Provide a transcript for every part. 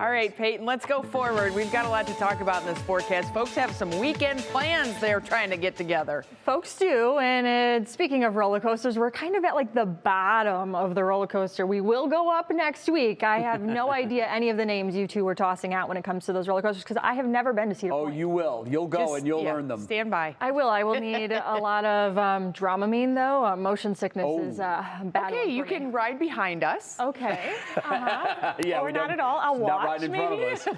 All right, Peyton, let's go forward. We've got a lot to talk about in this forecast. Folks have some weekend plans they're trying to get together. Folks do, and speaking of roller coasters, we're kind of at like the bottom of the roller coaster. We will go up next week. I have no idea any of the names you two were tossing out when it comes to those roller coasters because I have never been to Cedar Point. Oh, you will. You'll go and you'll learn them. Stand by. I will. I will need a lot of Dramamine, though. Motion sickness is bad. Okay, you can ride behind us. Okay. Yeah, or not at all. I'll watch. Not right in front of us.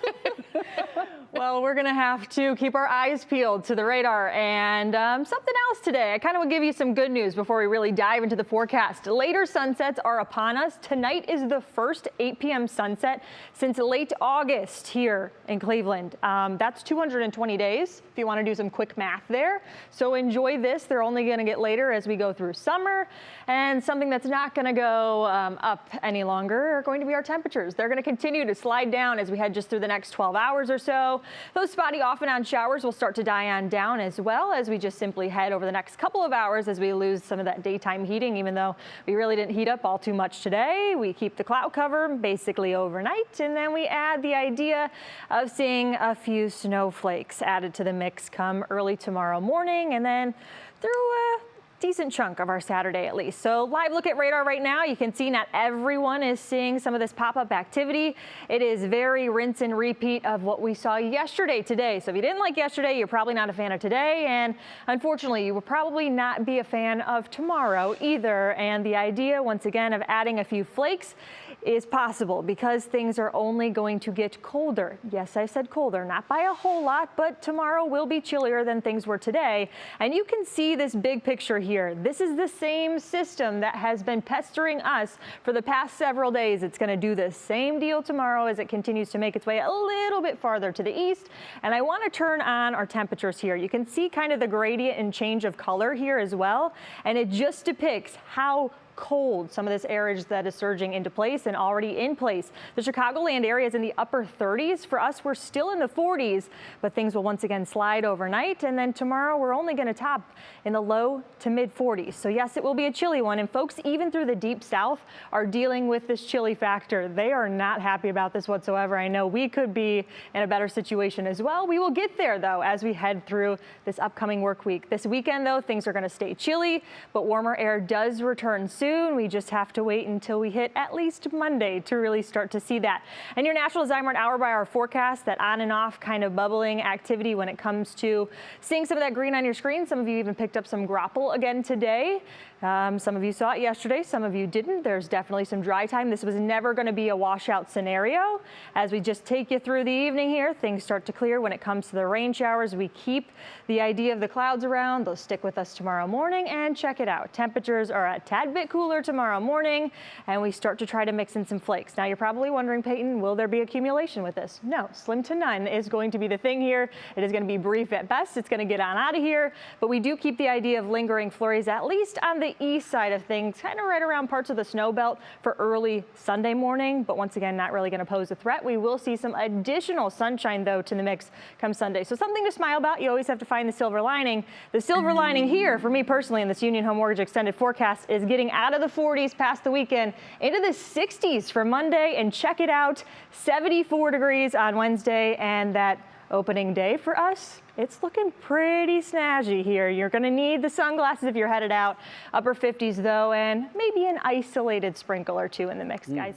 Well, we're going to have to keep our eyes peeled to the radar. And something else today. I kind of will give you some good news before we really dive into the forecast. Later sunsets are upon us. Tonight is the first 8 p.m. sunset since late August here in Cleveland. That's 220 days if you want to do some quick math there. So enjoy this. They're only going to get later as we go through summer. And something that's not going to go up any longer are going to be our temperatures. They're going to continue to slide down as we head just through the next 12 hours or so. Those spotty off and on showers will start to die on down as well as we just simply head over the next couple of hours as we lose some of that daytime heating, even though we really didn't heat up all too much today. We keep the cloud cover basically overnight, and then we add the idea of seeing a few snowflakes added to the mix come early tomorrow morning, and then through a decent chunk of our Saturday at least. So live look at radar right now. You can see not everyone is seeing some of this pop-up activity. It is very rinse and repeat of what we saw yesterday today. So if you didn't like yesterday, you're probably not a fan of today. And unfortunately, you will probably not be a fan of tomorrow either. And the idea, once again, of adding a few flakes is possible because things are only going to get colder. Yes, I said colder, not by a whole lot, but tomorrow will be chillier than things were today. And you can see this big picture here. This is the same system that has been pestering us for the past several days. It's going to do the same deal tomorrow as it continues to make its way a little bit farther to the east. And I want to turn on our temperatures here. You can see kind of the gradient and change of color here as well. And it just depicts how cold some of this area that is surging into place and already in place. The Chicagoland area is in the upper 30s. For us, we're still in the 40s, but things will once again slide overnight. And then tomorrow, we're only going to top in the low to mid 40s. So yes, it will be a chilly one. And folks, even through the deep south, are dealing with this chilly factor. They are not happy about this whatsoever. I know we could be in a better situation as well. We will get there, though, as we head through this upcoming work week. This weekend, though, things are going to stay chilly, but warmer air does return soon. We just have to wait until we hit at least Monday to really start to see that. And your National Zymark hour by hour forecast, that on and off kind of bubbling activity when it comes to seeing some of that green on your screen. Some of you even picked up some grapple again today. Some of you saw it yesterday, some of you didn't. There's definitely some dry time. This was never going to be a washout scenario. As we just take you through the evening here, things start to clear when it comes to the rain showers. We keep the idea of the clouds around. They'll stick with us tomorrow morning, and check it out. Temperatures are a tad bit cooler tomorrow morning, and we start to try to mix in some flakes. Now you're probably wondering, Peyton, will there be accumulation with this? No, slim to none is going to be the thing here. It is going to be brief at best. It's going to get on out of here, but we do keep the idea of lingering flurries at least on the east side of things, kind of right around parts of the snow belt for early Sunday morning, but once again, not really going to pose a threat. We will see some additional sunshine, though, to the mix come Sunday. So something to smile about. You always have to find the silver lining. The silver lining here, for me personally, in this Union Home Mortgage extended forecast is getting out of the 40s past the weekend into the 60s for Monday, and check it out, 74 degrees on Wednesday, and that opening day for us, it's looking pretty snazzy here. You're going to need the sunglasses if you're headed out. Upper 50s, though, and maybe an isolated sprinkle or two in the mix, guys.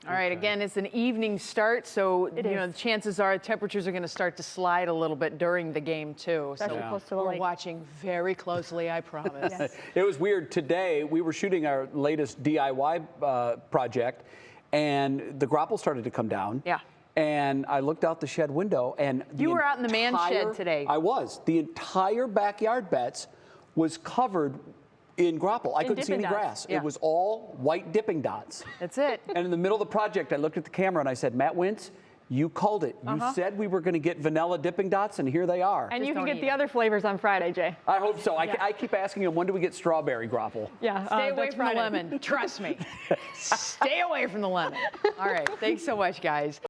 All right, again, it's an evening start, so the chances are temperatures are going to start to slide a little bit during the game, too. Especially close to the we're lake. watching very closely, I promise. Yes. It was weird. Today, we were shooting our latest DIY project, and the grapple started to come down. Yeah. And I looked out the shed window, and you were out in the man shed today. I was. The entire backyard, Bets, was covered in grapple. I couldn't see any grass. Yeah. It was all white dipping dots. That's it. And in the middle of the project, I looked at the camera and I said, Matt Wintz, you called it. You said we were going to get vanilla dipping dots, and here they are. And you can get the other flavors on Friday, Jay. I hope so. I keep asking him, when do we get strawberry grapple? Yeah, Stay away from the lemon. Trust me. Stay away from the lemon. All right. Thanks so much, guys.